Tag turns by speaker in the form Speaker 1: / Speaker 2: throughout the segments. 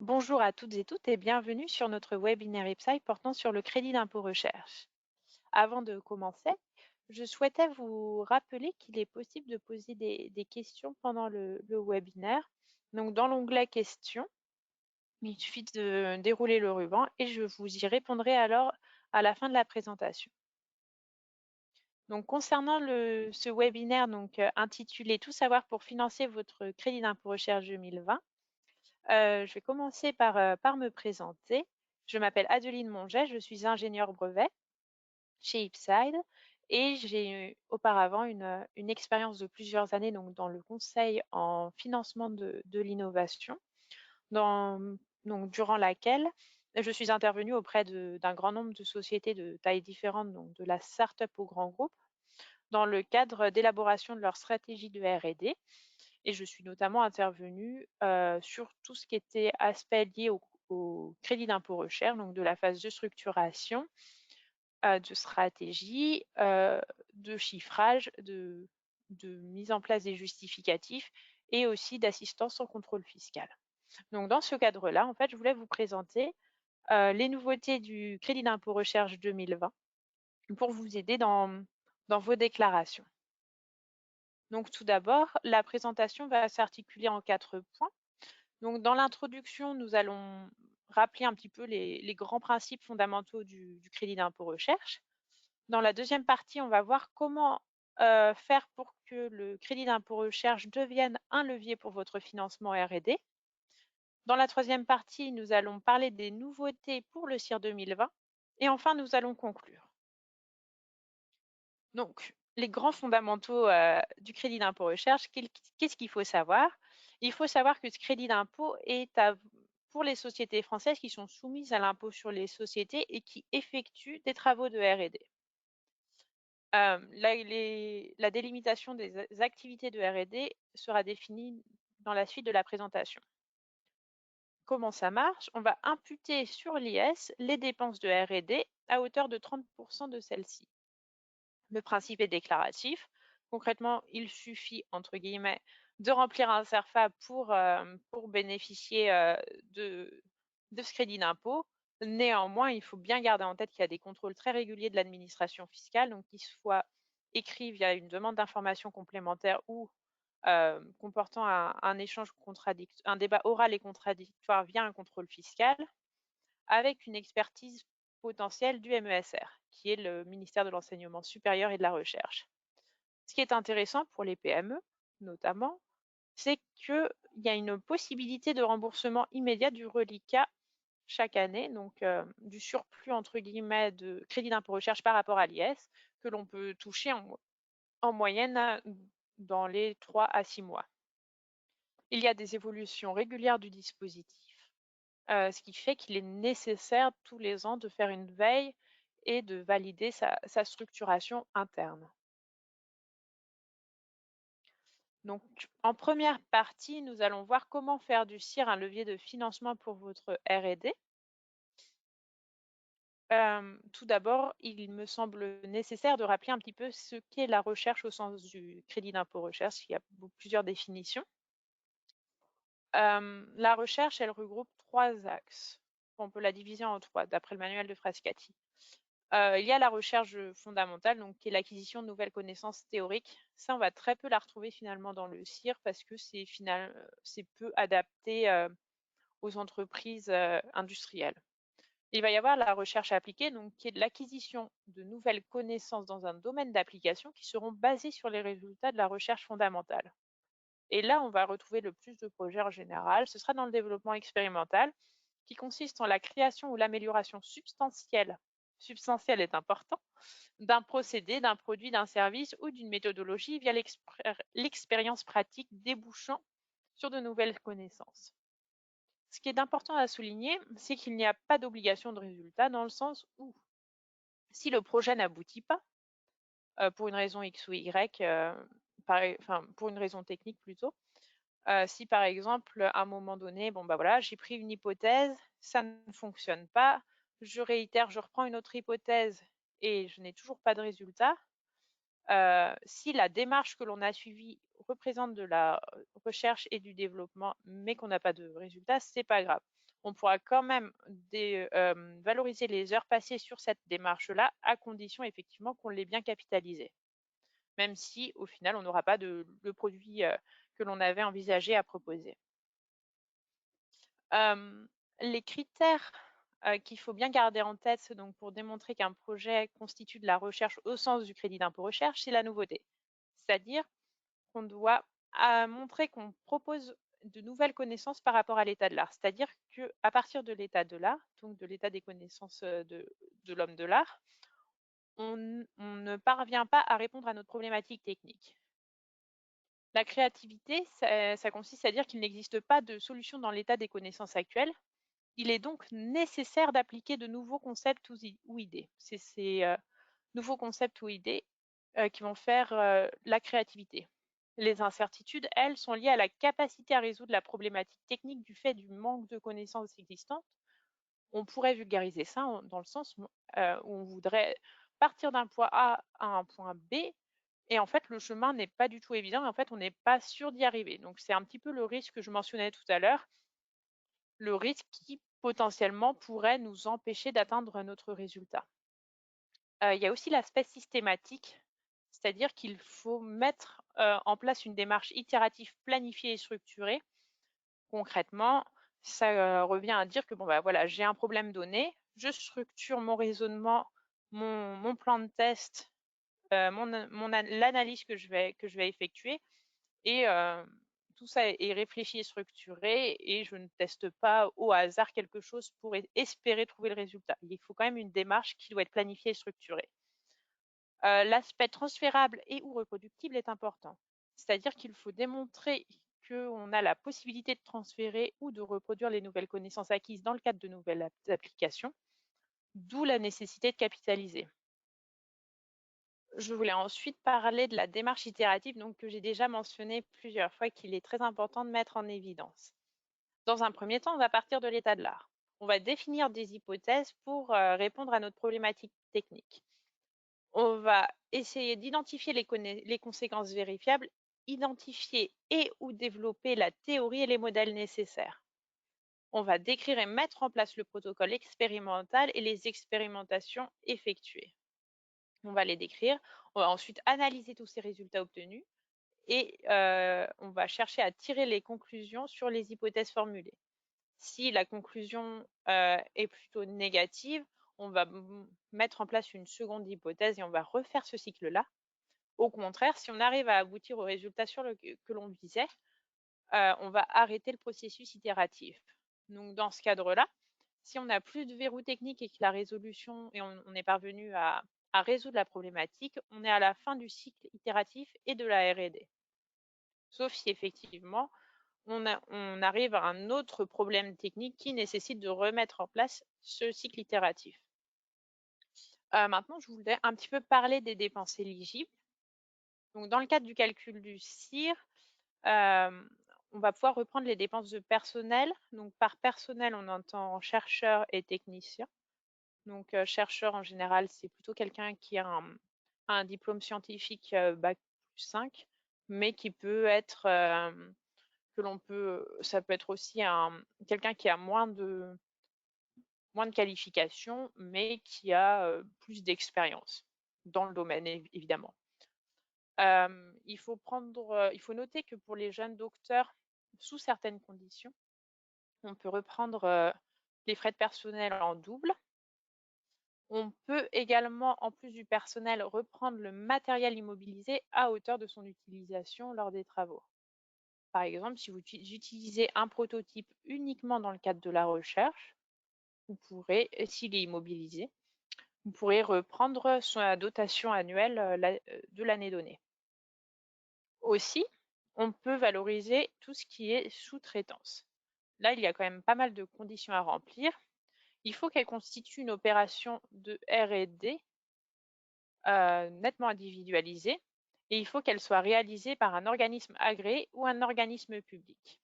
Speaker 1: Bonjour à toutes et toutes et bienvenue sur notre webinaire IPSAI portant sur le crédit d'impôt recherche. Avant de commencer, je souhaitais vous rappeler qu'il est possible de poser des questions pendant le webinaire. Donc, dans l'onglet questions, il suffit de dérouler le ruban et je vous y répondrai alors à la fin de la présentation. Donc, concernant ce webinaire intitulé Tout savoir pour financer votre crédit d'impôt recherche 2020, je vais commencer par me présenter. Je m'appelle Adeline Monget, je suis ingénieure brevet chez Ipside et j'ai eu auparavant une expérience de plusieurs années dans le conseil en financement de l'innovation, dans- durant laquelle je suis intervenue auprès d'un grand nombre de sociétés de tailles différentes, donc de la start-up au grand groupe, dans le cadre d'élaboration de leur stratégie de R&D. Et je suis notamment intervenue sur tout ce qui était aspect lié au crédit d'impôt recherche, donc de la phase de structuration, de stratégie, de chiffrage, de mise en place des justificatifs et aussi d'assistance en contrôle fiscal. Donc dans ce cadre-là, en fait, je voulais vous présenter les nouveautés du crédit d'impôt recherche 2020 pour vous aider dans vos déclarations. Donc tout d'abord, la présentation va s'articuler en 4 points. Donc dans l'introduction, nous allons rappeler un petit peu les grands principes fondamentaux du crédit d'impôt recherche. Dans la deuxième partie, on va voir comment faire pour que le crédit d'impôt recherche devienne un levier pour votre financement R&D. Dans la troisième partie, nous allons parler des nouveautés pour le CIR 2020. Et enfin, nous allons conclure. Donc, les grands fondamentaux du crédit d'impôt recherche, qu'est-ce qu'il faut savoir? Il faut savoir que ce crédit d'impôt est pour les sociétés françaises qui sont soumises à l'impôt sur les sociétés et qui effectuent des travaux de R&D. La délimitation des activités de R&D sera définie dans la suite de la présentation. Comment ça marche? On va imputer sur l'IS les dépenses de R&D à hauteur de 30% de celles-ci. Le principe est déclaratif. Concrètement, il suffit, entre guillemets, de remplir un CERFA pour bénéficier de ce crédit d'impôt. Néanmoins, il faut bien garder en tête qu'il y a des contrôles très réguliers de l'administration fiscale, donc qu'ils soient écrits via une demande d'information complémentaire ou comportant un débat oral et contradictoire via un contrôle fiscal, avec une expertise potentielle du MESR, qui est le ministère de l'Enseignement supérieur et de la Recherche. Ce qui est intéressant pour les PME, notamment, c'est qu'il y a une possibilité de remboursement immédiat du reliquat chaque année, donc du surplus entre guillemets de crédit d'impôt recherche par rapport à l'IS, que l'on peut toucher en moyenne dans les 3 à 6 mois. Il y a des évolutions régulières du dispositif, ce qui fait qu'il est nécessaire tous les ans de faire une veille et de valider sa structuration interne. Donc, en première partie, nous allons voir comment faire du CIR un levier de financement pour votre R&D. Tout d'abord, il me semble nécessaire de rappeler un petit peu ce qu'est la recherche au sens du crédit d'impôt recherche. Il y a plusieurs définitions. La recherche, elle regroupe 3 axes. On peut la diviser en 3, d'après le manuel de Frascati. Il y a la recherche fondamentale, donc qui est l'acquisition de nouvelles connaissances théoriques. Ça, on va très peu la retrouver finalement dans le CIR parce que c'est peu adapté aux entreprises industrielles. Il va y avoir la recherche appliquée, donc qui est l'acquisition de nouvelles connaissances dans un domaine d'application qui seront basées sur les résultats de la recherche fondamentale. Et là, on va retrouver le plus de projets en général. Ce sera dans le développement expérimental, qui consiste en la création ou l'amélioration substantielle est important, d'un procédé, d'un produit, d'un service ou d'une méthodologie via l'expérience pratique débouchant sur de nouvelles connaissances. Ce qui est important à souligner, c'est qu'il n'y a pas d'obligation de résultat dans le sens où si le projet n'aboutit pas, pour une raison X ou Y, pour une raison technique plutôt, si par exemple, à un moment donné, bon bah voilà, j'ai pris une hypothèse, ça ne fonctionne pas, je réitère, je reprends une autre hypothèse et je n'ai toujours pas de résultat, si la démarche que l'on a suivie représente de la recherche et du développement, mais qu'on n'a pas de résultat, c'est pas grave. on pourra quand même valoriser les heures passées sur cette démarche-là, à condition effectivement qu'on l'ait bien capitalisé. Même si au final, on n'aura pas le produit que l'on avait envisagé à proposer. Les critères qu'il faut bien garder en tête donc pour démontrer qu'un projet constitue de la recherche au sens du crédit d'impôt recherche, c'est la nouveauté. C'est-à-dire qu'on doit montrer qu'on propose de nouvelles connaissances par rapport à l'état de l'art. C'est-à-dire qu'à partir de l'état de l'art, donc de l'état des connaissances de l'homme de l'art, on ne parvient pas à répondre à notre problématique technique. La créativité, ça consiste à dire qu'il n'existe pas de solution dans l'état des connaissances actuelles. Il est donc nécessaire d'appliquer de nouveaux concepts ou idées. C'est ces nouveaux concepts ou idées qui vont faire la créativité. Les incertitudes, elles, sont liées à la capacité à résoudre la problématique technique du fait du manque de connaissances existantes. On pourrait vulgariser ça dans le sens où on voudrait partir d'un point A à un point B, et en fait, le chemin n'est pas du tout évident, et en fait, on n'est pas sûr d'y arriver. Donc, c'est un petit peu le risque que je mentionnais tout à l'heure, le risque qui potentiellement pourrait nous empêcher d'atteindre notre résultat. Il y a aussi l'aspect systématique, c'est-à-dire qu'il faut mettre en place une démarche itérative planifiée et structurée. Concrètement, ça revient à dire que bon, bah, voilà, j'ai un problème donné, je structure mon raisonnement, mon plan de test, l'analyse que je vais effectuer, et tout ça est réfléchi et structuré, et je ne teste pas au hasard quelque chose pour espérer trouver le résultat. Il faut quand même une démarche qui doit être planifiée et structurée. L'aspect transférable et ou reproductible est important. C'est-à-dire qu'il faut démontrer qu'on a la possibilité de transférer ou de reproduire les nouvelles connaissances acquises dans le cadre de nouvelles applications, d'où la nécessité de capitaliser. Je voulais ensuite parler de la démarche itérative, donc que j'ai déjà mentionné plusieurs fois, qu'il est très important de mettre en évidence. Dans un premier temps, on va partir de l'état de l'art. On va définir des hypothèses pour répondre à notre problématique technique. On va essayer d'identifier les conséquences vérifiables, identifier et ou développer la théorie et les modèles nécessaires. On va décrire et mettre en place le protocole expérimental et les expérimentations effectuées. On va les décrire, on va ensuite analyser tous ces résultats obtenus, et on va chercher à tirer les conclusions sur les hypothèses formulées. Si la conclusion est plutôt négative, on va mettre en place une seconde hypothèse et on va refaire ce cycle-là. Au contraire, si on arrive à aboutir au résultat que l'on visait, on va arrêter le processus itératif. Donc dans ce cadre-là, si on n'a plus de verrou technique et que la résolution, et on est parvenu à résoudre la problématique, on est à la fin du cycle itératif et de la R&D. Sauf si effectivement, on arrive à un autre problème technique qui nécessite de remettre en place ce cycle itératif. Maintenant, je voulais un petit peu parler des dépenses éligibles. Donc, dans le cadre du calcul du CIR, on va pouvoir reprendre les dépenses de personnel. Donc, par personnel, on entend chercheurs et techniciens. Donc, chercheur, en général, c'est plutôt quelqu'un qui a un diplôme scientifique Bac+5, mais qui peut être, ça peut être aussi quelqu'un qui a moins de qualifications, mais qui a plus d'expérience dans le domaine, évidemment. Il faut noter que pour les jeunes docteurs, sous certaines conditions, on peut reprendre les frais de personnel en double. On peut également, en plus du personnel, reprendre le matériel immobilisé à hauteur de son utilisation lors des travaux. Par exemple, si vous utilisez un prototype uniquement dans le cadre de la recherche, vous pourrez, s'il est immobilisé, vous pourrez reprendre sa dotation annuelle de l'année donnée. Aussi, on peut valoriser tout ce qui est sous-traitance. Là, il y a quand même pas mal de conditions à remplir. Il faut qu'elle constitue une opération de R&D nettement individualisée, et il faut qu'elle soit réalisée par un organisme agréé ou un organisme public.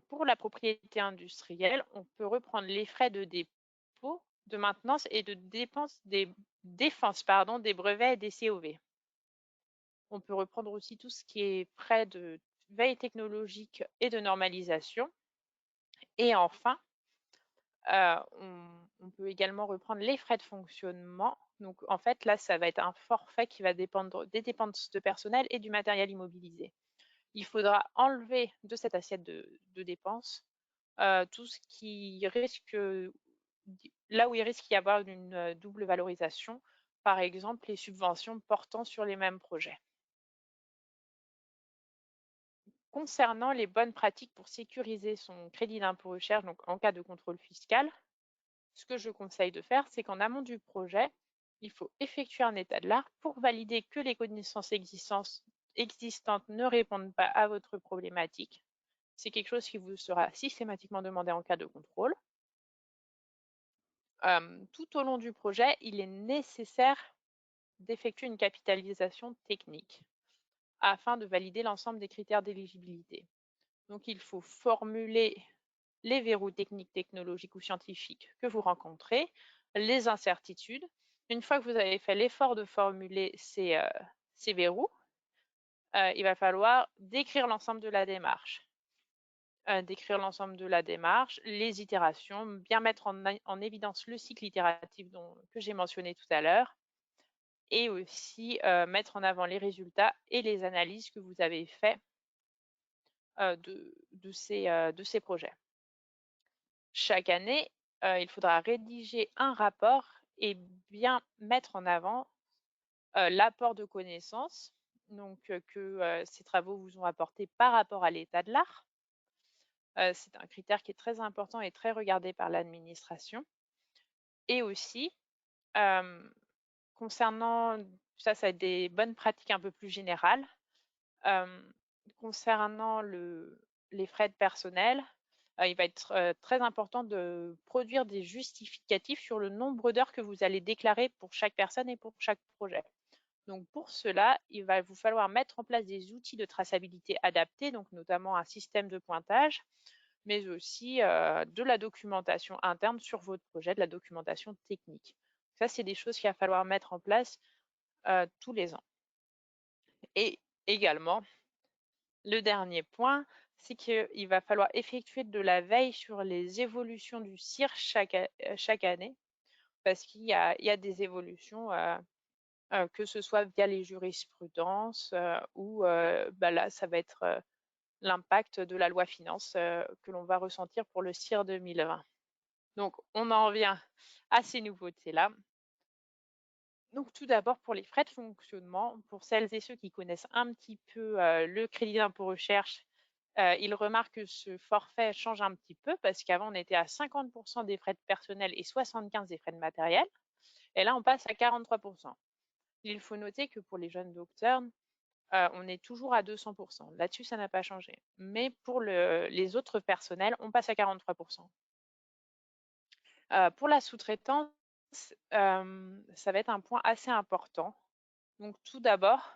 Speaker 1: Pour la propriété industrielle, on peut reprendre les frais de dépôt, de maintenance et de défense des brevets et des COV. On peut reprendre aussi tout ce qui est frais de veille technologique et de normalisation. Et enfin, on peut également reprendre les frais de fonctionnement. Donc, en fait, là, ça va être un forfait qui va dépendre des dépenses de personnel et du matériel immobilisé. Il faudra enlever de cette assiette de dépenses tout ce qui risque, là où il risque d'y avoir une double valorisation, par exemple les subventions portant sur les mêmes projets. Concernant les bonnes pratiques pour sécuriser son crédit d'impôt recherche, donc en cas de contrôle fiscal, ce que je conseille de faire, c'est qu'en amont du projet, il faut effectuer un état de l'art pour valider que les connaissances existantes ne répondent pas à votre problématique. C'est quelque chose qui vous sera systématiquement demandé en cas de contrôle. Tout au long du projet, il est nécessaire d'effectuer une capitalisation technique afin de valider l'ensemble des critères d'éligibilité. Donc, il faut formuler les verrous techniques, technologiques ou scientifiques que vous rencontrez, les incertitudes. Une fois que vous avez fait l'effort de formuler ces verrous, il va falloir décrire l'ensemble de la démarche. Les itérations, bien mettre en évidence le cycle itératif que j'ai mentionné tout à l'heure, et aussi mettre en avant les résultats et les analyses que vous avez fait de ces projets. Chaque année, il faudra rédiger un rapport et bien mettre en avant l'apport de connaissances que ces travaux vous ont apporté par rapport à l'état de l'art. C'est un critère qui est très important et très regardé par l'administration. Et aussi, concernant, ça va être des bonnes pratiques un peu plus générales, concernant les frais de personnel, il va être très important de produire des justificatifs sur le nombre d'heures que vous allez déclarer pour chaque personne et pour chaque projet. Donc pour cela, il va vous falloir mettre en place des outils de traçabilité adaptés, donc notamment un système de pointage, mais aussi de la documentation interne sur votre projet, de la documentation technique. Ça, c'est des choses qu'il va falloir mettre en place tous les ans. Et également, le dernier point, c'est qu'il va falloir effectuer de la veille sur les évolutions du CIR chaque année, parce qu'il y a des évolutions, que ce soit via les jurisprudences ou là, ça va être l'impact de la loi finance que l'on va ressentir pour le CIR 2020. Donc, on en revient à ces nouveautés-là. Donc, tout d'abord, pour les frais de fonctionnement, pour celles et ceux qui connaissent un petit peu le crédit d'impôt recherche, ils remarquent que ce forfait change un petit peu parce qu'avant, on était à 50% des frais de personnel et 75% des frais de matériel. Et là, on passe à 43%. Il faut noter que pour les jeunes docteurs, on est toujours à 200%. Là-dessus, ça n'a pas changé. Mais pour les autres personnels, on passe à 43%. Pour la sous-traitance, ça va être un point assez important. Donc tout d'abord,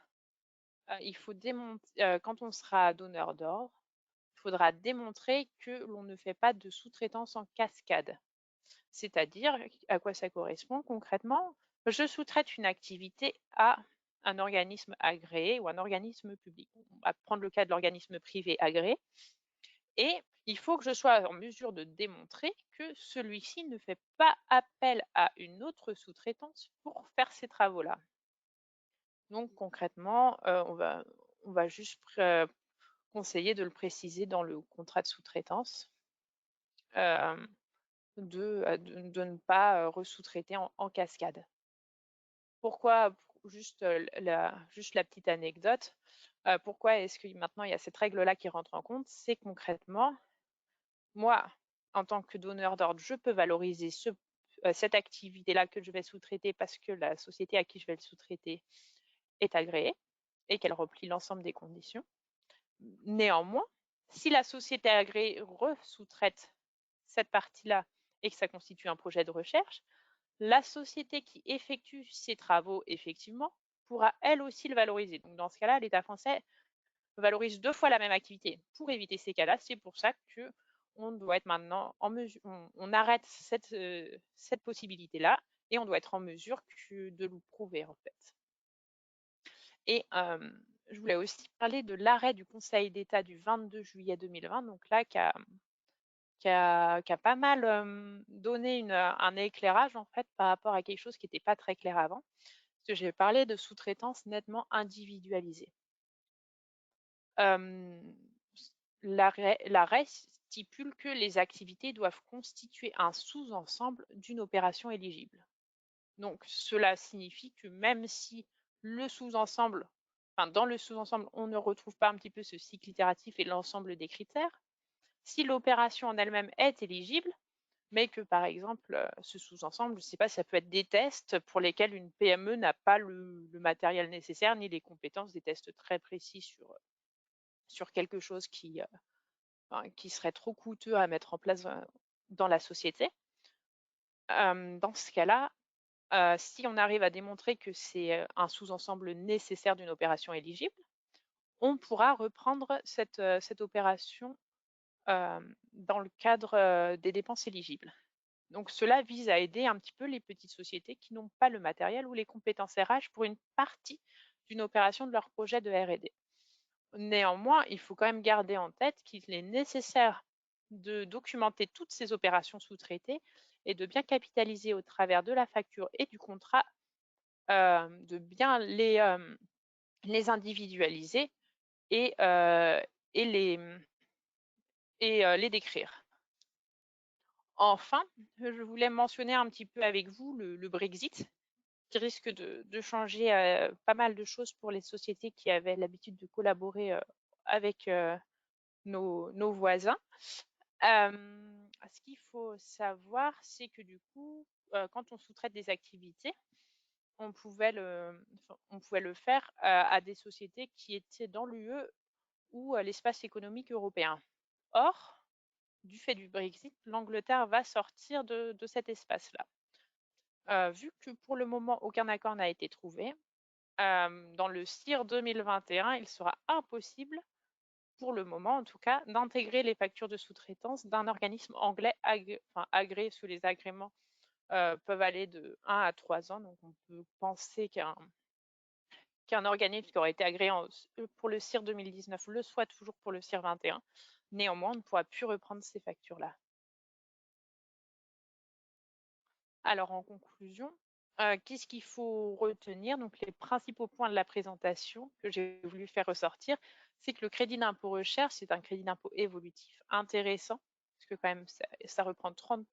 Speaker 1: il faut quand on sera donneur d'ordre, il faudra démontrer que l'on ne fait pas de sous-traitance en cascade. C'est-à-dire, à quoi ça correspond concrètement? Je sous-traite une activité à un organisme agréé ou un organisme public. On va prendre le cas de l'organisme privé agréé. Et il faut que je sois en mesure de démontrer que celui-ci ne fait pas appel à une autre sous-traitance pour faire ces travaux-là. Donc concrètement, on va juste conseiller de le préciser dans le contrat de sous-traitance, de ne pas resous-traiter en cascade. Pourquoi, juste la petite anecdote, pourquoi est-ce que maintenant il y a cette règle-là qui rentre en compte? C'est concrètement, moi, en tant que donneur d'ordre, je peux valoriser cette activité-là que je vais sous-traiter parce que la société à qui je vais le sous-traiter est agréée et qu'elle remplit l'ensemble des conditions. Néanmoins, si la société agréée re-sous-traite cette partie-là et que ça constitue un projet de recherche, la société qui effectue ces travaux, effectivement, pourra elle aussi le valoriser. Donc dans ce cas-là, l'État français valorise 2 fois la même activité. Pour éviter ces cas-là, c'est pour ça que on doit être maintenant en mesure, on arrête cette possibilité-là et on doit être en mesure de le prouver en fait. Et je voulais aussi parler de l'arrêt du Conseil d'État du 22 juillet 2020, donc là qui qui a pas mal donné un éclairage en fait par rapport à quelque chose qui n'était pas très clair avant. Parce que j'ai parlé de sous-traitance nettement individualisée. Hem, L'arrêt stipule que les activités doivent constituer un sous-ensemble d'une opération éligible. Donc cela signifie que même si le sous-ensemble dans le sous-ensemble, on ne retrouve pas un petit peu ce cycle itératif et l'ensemble des critères, si l'opération en elle-même est éligible, mais que par exemple, ce sous-ensemble, je ne sais pas, ça peut être des tests pour lesquels une PME n'a pas le matériel nécessaire ni les compétences, des tests très précis sur quelque chose qui serait trop coûteux à mettre en place, dans la société. Dans ce cas-là, si on arrive à démontrer que c'est, un sous-ensemble nécessaire d'une opération éligible, on pourra reprendre cette opération, dans le cadre, des dépenses éligibles. Donc cela vise à aider un petit peu les petites sociétés qui n'ont pas le matériel ou les compétences RH pour une partie d'une opération de leur projet de R&D. Néanmoins, il faut quand même garder en tête qu'il est nécessaire de documenter toutes ces opérations sous-traitées et de bien capitaliser au travers de la facture et du contrat, de bien les individualiser et, et les, les décrire. Enfin, je voulais mentionner un petit peu avec vous le Brexit, qui risque de changer pas mal de choses pour les sociétés qui avaient l'habitude de collaborer avec nos voisins. Ce qu'il faut savoir, c'est que du coup, quand on sous-traite des activités, on pouvait le faire à des sociétés qui étaient dans l'UE ou l'espace économique européen. Or, du fait du Brexit, l'Angleterre va sortir de cet espace-là. Vu que pour le moment, aucun accord n'a été trouvé, dans le CIR 2021, il sera impossible, pour le moment en tout cas, d'intégrer les factures de sous-traitance d'un organisme anglais agréé sous les agréments peuvent aller de 1 à 3 ans. Donc on peut penser qu'un organisme qui aurait été agréé pour le CIR 2019 le soit toujours pour le CIR 21. Néanmoins, on ne pourra plus reprendre ces factures-là. Alors en conclusion, qu'est-ce qu'il faut retenir? Donc les principaux points de la présentation que j'ai voulu faire ressortir, c'est que le crédit d'impôt recherche, c'est un crédit d'impôt évolutif intéressant, parce que quand même ça reprend 30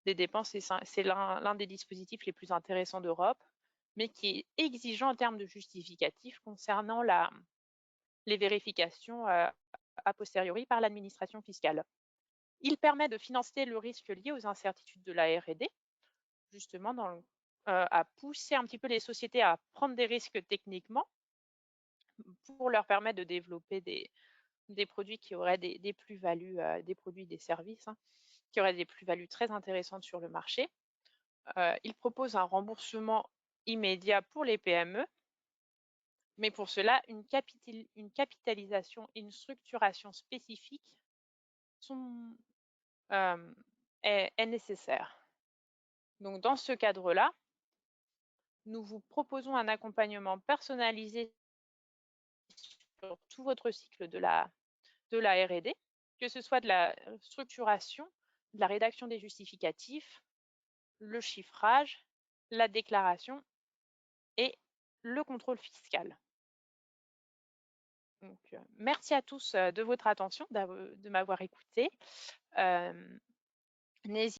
Speaker 1: des dépenses et c'est l'un des dispositifs les plus intéressants d'Europe, mais qui est exigeant en termes de justificatifs concernant les vérifications a posteriori par l'administration fiscale. Il permet de financer le risque lié aux incertitudes de la R&D, justement à pousser un petit peu les sociétés à prendre des risques techniquement pour leur permettre de développer des produits qui auraient des plus-values, des produits, des services, hein, qui auraient des plus-values très intéressantes sur le marché. Il propose un remboursement immédiat pour les PME, mais pour cela, une capitalisation et une structuration spécifique sont, est nécessaire. Donc dans ce cadre-là, nous vous proposons un accompagnement personnalisé sur tout votre cycle de la R&D, que ce soit de la structuration, de la rédaction des justificatifs, le chiffrage, la déclaration et le contrôle fiscal. Donc, merci à tous de votre attention, de m'avoir écouté. N'hésitez